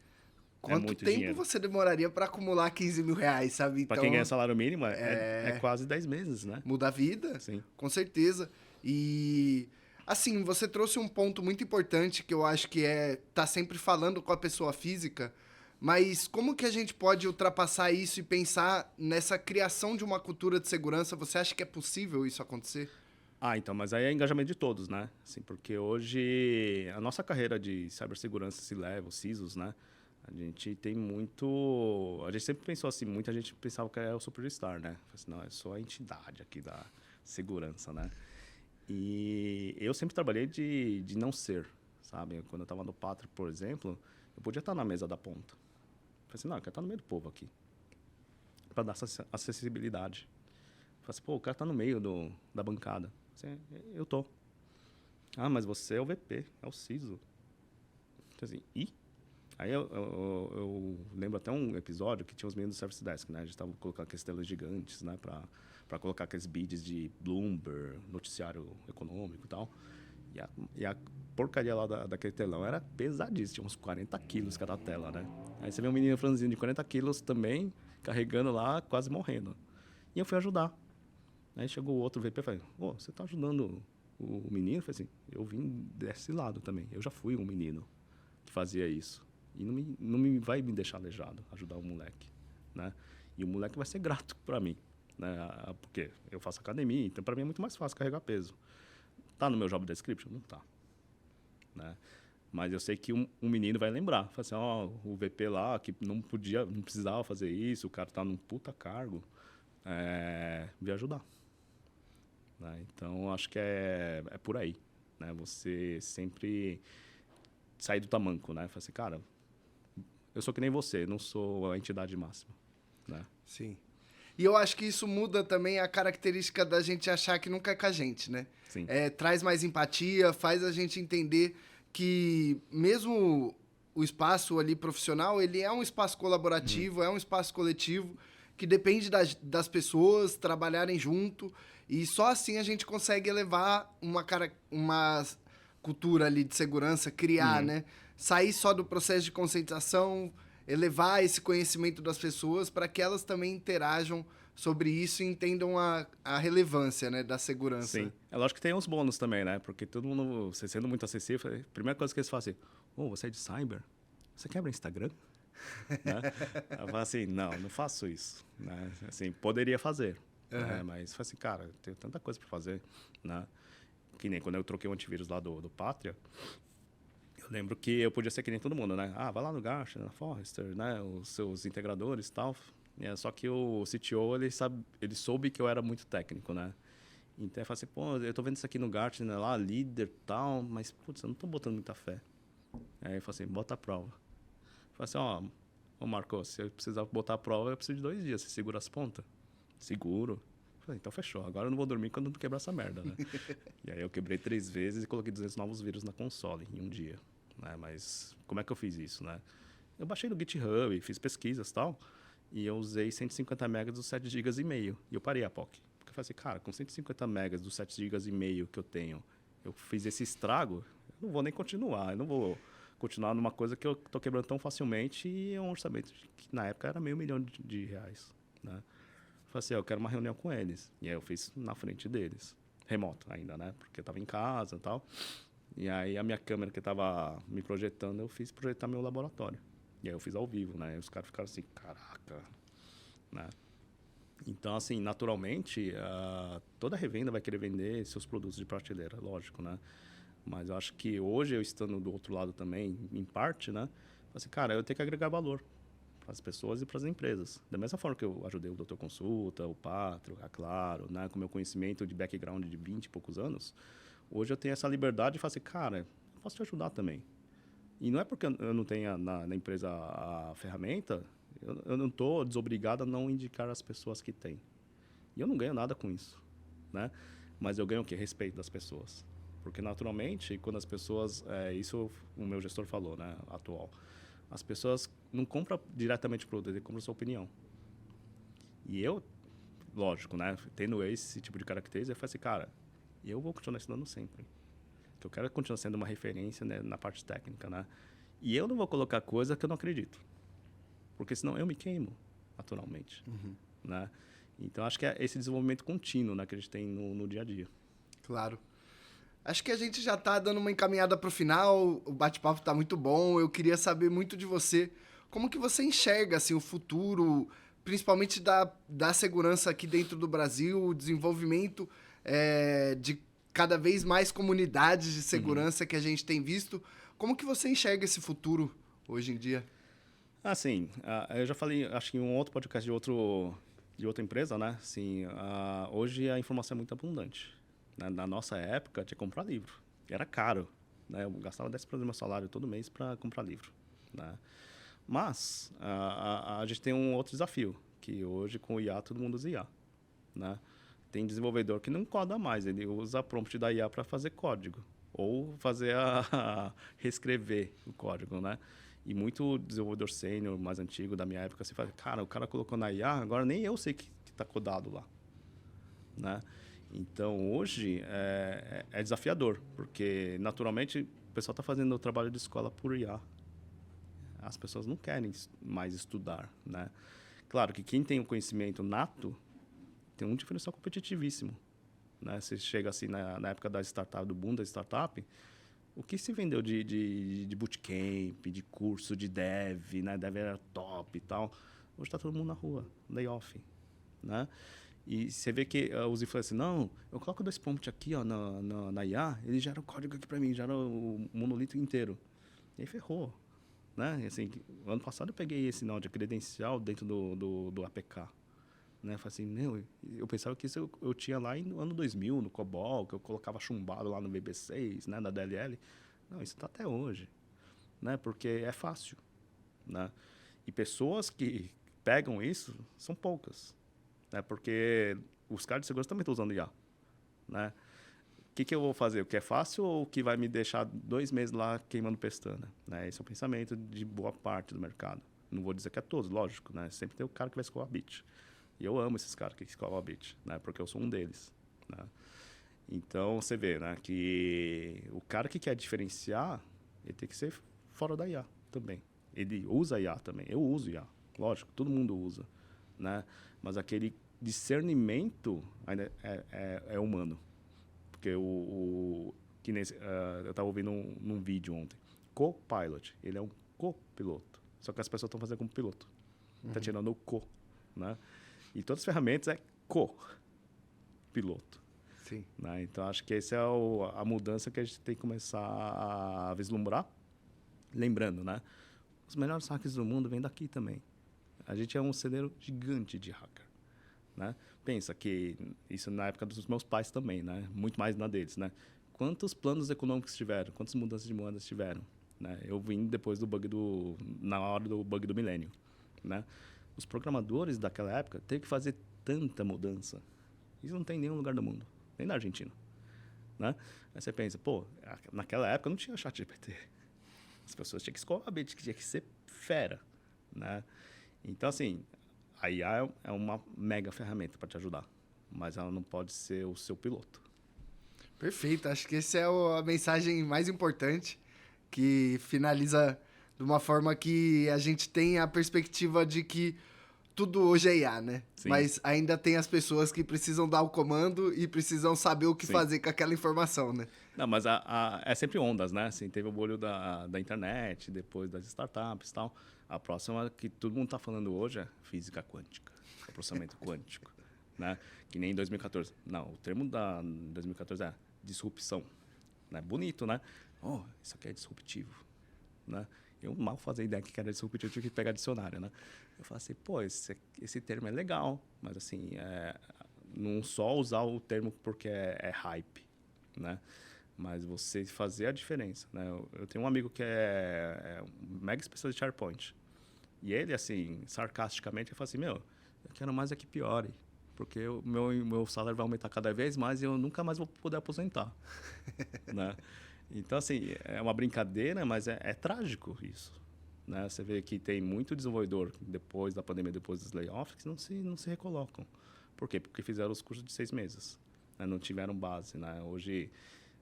Quanto muito tempo dinheiro. você demoraria para acumular 15 mil reais, sabe? Para Então, quem ganha salário mínimo, é quase 10 meses, né? muda a vida, Sim. com certeza. E, assim, você trouxe um ponto muito importante que eu acho que é tá sempre falando com a pessoa física, mas como que a gente pode ultrapassar isso e pensar nessa criação de uma cultura de segurança? Você acha que é possível isso acontecer? Então, mas aí é engajamento de todos, né? Assim, porque hoje a nossa carreira de cibersegurança se leva, os CISOs, né? A gente tem muito... A gente sempre pensou assim, muita gente pensava que é o Superstar, né? Assim, não, é só a entidade aqui da segurança, né? E eu sempre trabalhei de não ser, sabe? Quando eu estava no Pátria, por exemplo, eu podia estar na mesa da ponta. Falei assim, não, eu quero estar no meio do povo aqui, para dar essa acessibilidade. Falei assim, pô, o cara tá no meio da bancada. Assim, eu tô. Mas você é o VP, é o CISO. Então, assim, Aí eu lembro até um episódio que tinha os meninos do Service Desk, né? A gente tava colocando aqueles telas gigantes, né? Pra colocar aqueles bids de Bloomberg, noticiário econômico e tal. E a porcaria lá daquele telão era pesadíssimo, tinha uns 40 quilos cada tela, né? Aí você vê um menino franzino de 40 quilos também, carregando lá, quase morrendo. E eu fui ajudar. Aí chegou o outro VP e falou, você tá ajudando o menino? Eu falei assim, eu vim desse lado também. Eu já fui um menino que fazia isso. E não vai me deixar aleijado, ajudar o moleque, né? E o moleque vai ser grato para mim, né? Porque eu faço academia, então para mim é muito mais fácil carregar peso. Tá no meu job description? Não tá, né? Mas eu sei que um menino vai lembrar. Fala assim, o VP lá que não precisava fazer isso, o cara tá num puta cargo, me ajudar. Né? Então, acho que é por aí, né? Você sempre sair do tamanco, né? Fala assim, cara, eu sou que nem você, não sou a entidade máxima, né? Sim. E eu acho que isso muda também a característica da gente achar que nunca é com a gente, né? Sim. Traz mais empatia, faz a gente entender que mesmo o espaço ali profissional, ele é um espaço colaborativo, é um espaço coletivo, que depende das pessoas trabalharem junto, e só assim a gente consegue elevar uma cultura ali de segurança, criar, né? Sair só do processo de conscientização, elevar esse conhecimento das pessoas para que elas também interajam sobre isso e entendam a relevância, né, da segurança. Sim. É lógico que tem uns bônus também, né? Porque todo mundo, você sendo muito acessível, a primeira coisa que eles falam assim, você é de cyber? Você quebra Instagram? Né? Eu falo assim, não faço isso. Né? Assim, poderia fazer, né? Mas falo assim, cara, eu tenho tanta coisa para fazer, né? Que nem quando eu troquei o antivírus lá do Pátria, eu lembro que eu podia ser que nem todo mundo, né? Vai lá no Gartner, na Forrester, né? Os seus integradores e tal. Só que o CTO, ele soube que eu era muito técnico, né? Então eu falei assim, eu tô vendo isso aqui no Gartner lá, líder e tal, mas, putz, eu não tô botando muita fé. Aí eu falei assim, bota a prova. Eu falei assim, Marcos, se eu precisar botar a prova, eu preciso de 2 dias. Você segura as pontas? Seguro. Eu falei, então fechou. Agora eu não vou dormir quando não quebrar essa merda, né? E aí eu quebrei 3 vezes e coloquei 200 novos vírus na console em um dia. Né? Mas como é que eu fiz isso, né? Eu baixei no GitHub, fiz pesquisas e tal, e eu usei 150 megas dos 7 GB e meio. E eu parei a POC. Porque eu falei assim, cara, com 150 megas dos 7 GB e meio que eu tenho, eu fiz esse estrago, eu não vou nem continuar. Eu não vou continuar numa coisa que eu tô quebrando tão facilmente e é um orçamento que na época era R$500 mil de reais, né? Eu falei assim, eu quero uma reunião com eles. E aí eu fiz na frente deles. Remoto ainda, né? Porque eu tava em casa e tal. E aí a minha câmera que tava me projetando, eu fiz projetar meu laboratório. E aí eu fiz ao vivo, né? E os caras ficaram assim, caraca, né? Então, assim, naturalmente, toda revenda vai querer vender seus produtos de prateleira, lógico, né? Mas eu acho que hoje, eu estando do outro lado também, em parte, né? Assim, cara, eu tenho que agregar valor para as pessoas e para as empresas. Da mesma forma que eu ajudei o Doutor Consulta, o Patro, a Claro, né? Com meu conhecimento de background de 20 e poucos anos, hoje eu tenho essa liberdade de falar assim, cara, eu posso te ajudar também. E não é porque eu não tenha na empresa a ferramenta, eu não estou desobrigado a não indicar as pessoas que têm. E eu não ganho nada com isso, né? Mas eu ganho o quê? Respeito das pessoas. Porque, naturalmente, quando as pessoas... isso o meu gestor falou, né? Atual. As pessoas não compram diretamente o produto, ele compra a sua opinião. E eu, lógico, né? Tendo esse tipo de característica, eu falei assim, cara, eu vou continuar estudando sempre. Que eu quero continuar sendo uma referência, né, na parte técnica, né? E eu não vou colocar coisa que eu não acredito. porque senão eu me queimo, naturalmente. Né? Então, acho que é esse desenvolvimento contínuo, né, que a gente tem no dia a dia. Claro. Acho que a gente já tá dando uma encaminhada pro final, o bate-papo tá muito bom, eu queria saber muito de você, como que você enxerga, assim, o futuro, principalmente da segurança aqui dentro do Brasil, o desenvolvimento de cada vez mais comunidades de segurança que a gente tem visto, como que você enxerga esse futuro hoje em dia? Assim, eu já falei, acho que em um outro podcast de outra empresa, né? Assim, hoje a informação é muito abundante. Né? Na nossa época, tinha que comprar livro. E era caro. Né? Eu gastava 10% do meu salário todo mês para comprar livro. Né? Mas a gente tem um outro desafio, que hoje com o IA todo mundo usa IA. Né? Tem desenvolvedor que não coda mais, ele usa a prompt da IA para fazer código. Ou fazer reescrever o código, né? E muito desenvolvedor sênior, mais antigo, da minha época, você fala, cara, o cara colocou na IA, agora nem eu sei que está codado lá. Né? Então, hoje, é desafiador, porque, naturalmente, o pessoal está fazendo o trabalho de escola por IA. As pessoas não querem mais estudar. Né? Claro que quem tem o conhecimento nato tem um diferencial competitivíssimo. Né? Você chega assim, na época da startup, do boom da startup, o que se vendeu de bootcamp, de curso de dev, né? Dev era top e tal. Hoje está todo mundo na rua, layoff, né? E você vê que os influencers, não, eu coloco 2 prompts aqui ó, na IA, ele gera o código aqui para mim, gera o monolito inteiro. E aí ferrou, né? E assim, ano passado eu peguei esse nó de credencial dentro do APK. Né? Falei assim, eu pensava que isso eu tinha lá no ano 2000, no COBOL, que eu colocava chumbado lá no VB6, né, na DLL. Não, isso está até hoje, né? Porque é fácil. Né? E pessoas que pegam isso são poucas. Né? Porque os caras de segurança também estão usando IA. Né? O que eu vou fazer? O que é fácil ou o que vai me deixar 2 meses lá queimando pestana? Né? Esse é o pensamento de boa parte do mercado. Não vou dizer que é todos, lógico. Né? Sempre tem o cara que vai escovar bit. E eu amo esses caras que escovam a bit, né? Porque eu sou um deles. Né? Então, você vê, né? Que o cara que quer diferenciar, ele tem que ser fora da IA também. Ele usa IA também. Eu uso IA. Lógico, todo mundo usa. Né? Mas aquele discernimento ainda é humano. Porque eu estava ouvindo num vídeo ontem. Copilot. Ele é um copiloto. Só que as pessoas estão fazendo como piloto. Está tirando o co. Né? E todas as ferramentas é co-piloto. Sim. Né? Então, acho que essa é a mudança que a gente tem que começar a vislumbrar. Lembrando, né? Os melhores hackers do mundo vêm daqui também. A gente é um celeiro gigante de hacker. Né? Pensa que isso na época dos meus pais também, né? Muito mais na deles. Né? Quantos planos econômicos tiveram? Quantas mudanças de moedas tiveram? Né? Eu vim depois na hora do bug do milênio. Né? Os programadores daquela época teve que fazer tanta mudança. Isso não tem em nenhum lugar do mundo, nem na Argentina. Né? Aí você pensa, pô, naquela época não tinha chat GPT. As pessoas tinham que escovar bit, tinha que ser fera. Né? Então, assim, a IA é uma mega ferramenta para te ajudar, mas ela não pode ser o seu piloto. Perfeito, acho que essa é a mensagem mais importante, que finaliza de uma forma que a gente tem a perspectiva de que tudo hoje é IA, né? Sim. Mas ainda tem as pessoas que precisam dar o comando e precisam saber o que Sim. fazer com aquela informação, né? Não, mas é sempre ondas, né? Assim, teve o bolho da internet, depois das startups e tal. A próxima que todo mundo está falando hoje é física quântica, processamento quântico. Né? Que nem em 2014. Não, o termo da 2014 é disrupção. Né? Bonito, né? Oh, isso aqui é disruptivo. Né? Eu mal fazia ideia que era disruptivo, eu tinha que pegar dicionário, né? Eu falei assim, pô, esse termo é legal, mas assim, não só usar o termo porque é hype, né? Mas você fazer a diferença, né? Eu tenho um amigo que é um mega especialista de SharePoint. E ele, assim, sarcasticamente, ele fala assim, eu quero mais é que piore, porque o meu salário vai aumentar cada vez mais e eu nunca mais vou poder aposentar. Né? Então, assim, é uma brincadeira, mas é trágico isso. Né? Você vê que tem muito desenvolvedor, depois da pandemia, depois dos layoffs, que não se recolocam. Por quê? Porque fizeram os cursos de 6 meses. Né? Não tiveram base. Né? Hoje,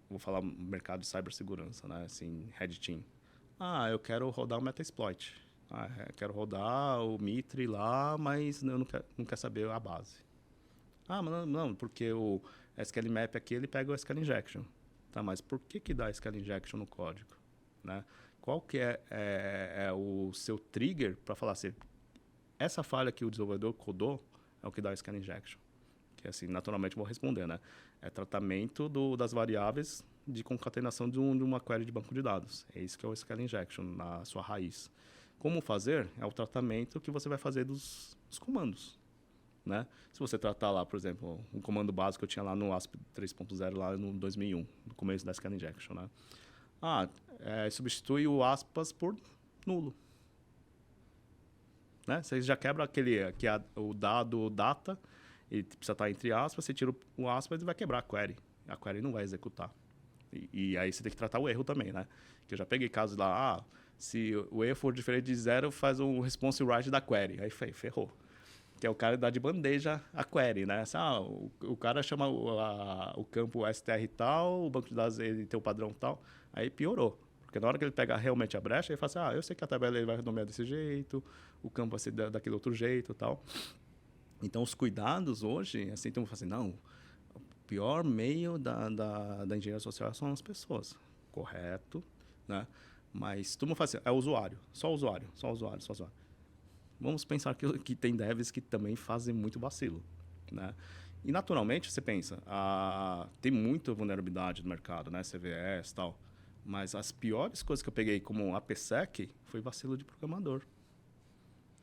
vou falar mercado de cibersegurança, né? Assim, Red Team. Eu quero rodar o Metasploit. Quero rodar o Mitre lá, mas eu não quero saber a base. Mas não, porque o SQL Map aqui, ele pega o SQL Injection. Tá, mas por que dá SQL Injection no código? Né? Qual que é o seu trigger para falar assim, essa falha que o desenvolvedor codou é o que dá o SQL Injection? Que assim, naturalmente eu vou responder, né? É tratamento das variáveis de concatenação de uma query de banco de dados. É isso que é o SQL Injection, na sua raiz. Como fazer? É o tratamento que você vai fazer dos comandos. Né? Se você tratar lá, por exemplo, um comando básico que eu tinha lá no ASP 3.0, lá no 2001, no começo da SQL Injection, né? Substitui o aspas por nulo. Né? Você já quebra o dado data, ele precisa estar entre aspas, você tira o aspas e vai quebrar a query. A query não vai executar. E aí você tem que tratar o erro também, né? Que eu já peguei casos lá, se o erro for diferente de 0, faz um response write da query. Aí ferrou. Que é o cara dá de bandeja a query, né? O cara chama o campo str tal, o banco de dados ele tem o padrão tal, aí piorou. Porque na hora que ele pega realmente a brecha, ele fala assim, eu sei que a tabela ele vai nomear desse jeito, o campo vai ser daquele outro jeito tal. Então, os cuidados hoje, assim, então, assim, não, o pior meio da engenharia social são as pessoas. Correto, né? Mas todo mundo fala assim, é o usuário, só o usuário. Vamos pensar que tem devs que também fazem muito vacilo, né? E, naturalmente, você pensa, tem muita vulnerabilidade no mercado, né? CVS e tal. Mas as piores coisas que eu peguei como AppSec foi vacilo de programador.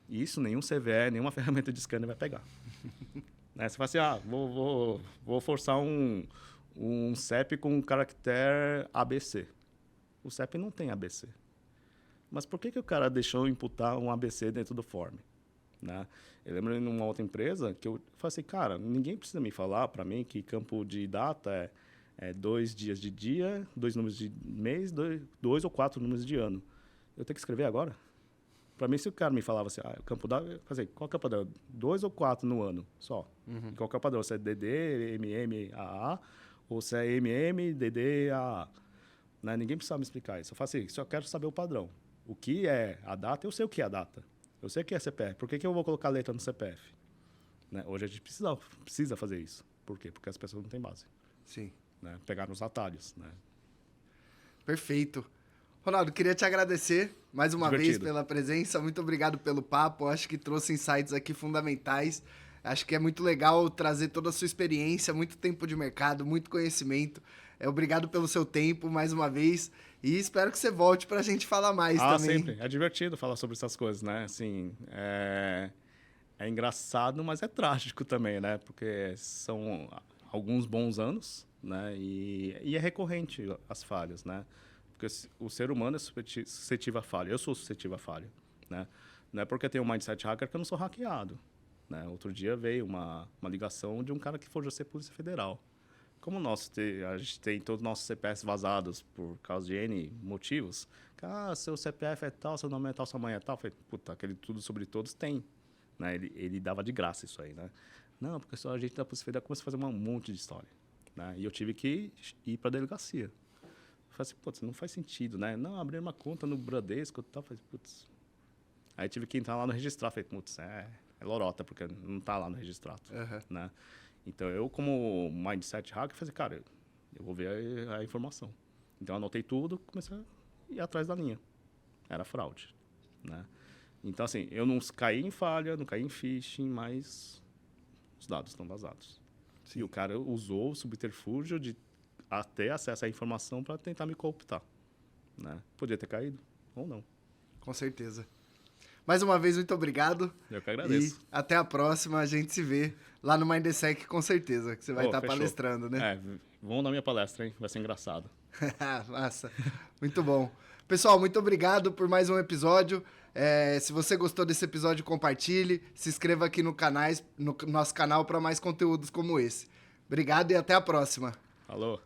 E isso nenhum CVE, nenhuma ferramenta de scanner vai pegar. Né? Você fala assim, vou forçar um CEP com um caractere ABC. O CEP não tem ABC. Mas por que o cara deixou imputar um ABC dentro do form? Né? Eu lembro em uma outra empresa que eu falei assim, cara, ninguém precisa me falar para mim que campo de data é 2 dias de dia, 2 números de mês, 2 ou 4 números de ano. Eu tenho que escrever agora? Para mim, se o cara me falava assim, o campo data, eu falei, qual que é o padrão? 2 ou 4 no ano só. Uhum. Qual que é o padrão? Se é DD, MM, AA, ou se é MM, DD, AA. Né? Ninguém precisa me explicar isso. Eu falo assim, só quero saber o padrão. O que é a data, eu sei o que é a data. Eu sei o que é CPF. Por que eu vou colocar letra no CPF? Né? Hoje a gente precisa fazer isso. Por quê? Porque as pessoas não têm base. Sim. Né? Pegar nos atalhos. Né? Perfeito. Ronaldo, queria te agradecer mais uma vez pela presença. Muito obrigado pelo papo. Acho que trouxe insights aqui fundamentais. Acho que é muito legal trazer toda a sua experiência, muito tempo de mercado, muito conhecimento. Obrigado pelo seu tempo mais uma vez. E espero que você volte para a gente falar mais também. Sempre. É divertido falar sobre essas coisas, né? Assim, é engraçado, mas é trágico também, né? Porque são alguns bons anos, né? E é recorrente as falhas, né? Porque o ser humano é suscetível a falha. Eu sou suscetível a falha, né? Não é porque eu tenho um mindset hacker que eu não sou hackeado. Né? Outro dia veio uma ligação de um cara que forjou ser Polícia Federal. Como a gente tem todos os nossos CPFs vazados por causa de N motivos, seu CPF é tal, seu nome é tal, sua mãe é tal. Eu falei, puta, aquele tudo sobre todos tem. Né? Ele dava de graça isso aí, né? Não, porque só a gente da Polícia Federal começou a fazer um monte de história. Né? E eu tive que ir para a delegacia. Eu falei assim, putz, não faz sentido, né? Não, abrir uma conta no Bradesco e tal. Falei, putz. Aí tive que entrar lá no registrado. Falei, putz, é lorota, porque não está lá no registrado. Uhum. Né? Então, eu, como mindset hacker, falei, cara, eu vou ver a informação. Então, eu anotei tudo, comecei a ir atrás da linha. Era fraude. Né? Então, assim, eu não caí em falha, não caí em phishing, mas os dados estão vazados. Sim. E o cara usou o subterfúgio de ter acesso à informação para tentar me cooptar. Né? Podia ter caído ou não. Com certeza. Mais uma vez, muito obrigado. Eu que agradeço. E até a próxima. A gente se vê lá no Mindsec, com certeza, que você vai estar palestrando, né? Vão na minha palestra, hein? Vai ser engraçado. Massa. Muito bom. Pessoal, muito obrigado por mais um episódio. Se você gostou desse episódio, compartilhe. Se inscreva aqui no nosso canal para mais conteúdos como esse. Obrigado e até a próxima. Falou.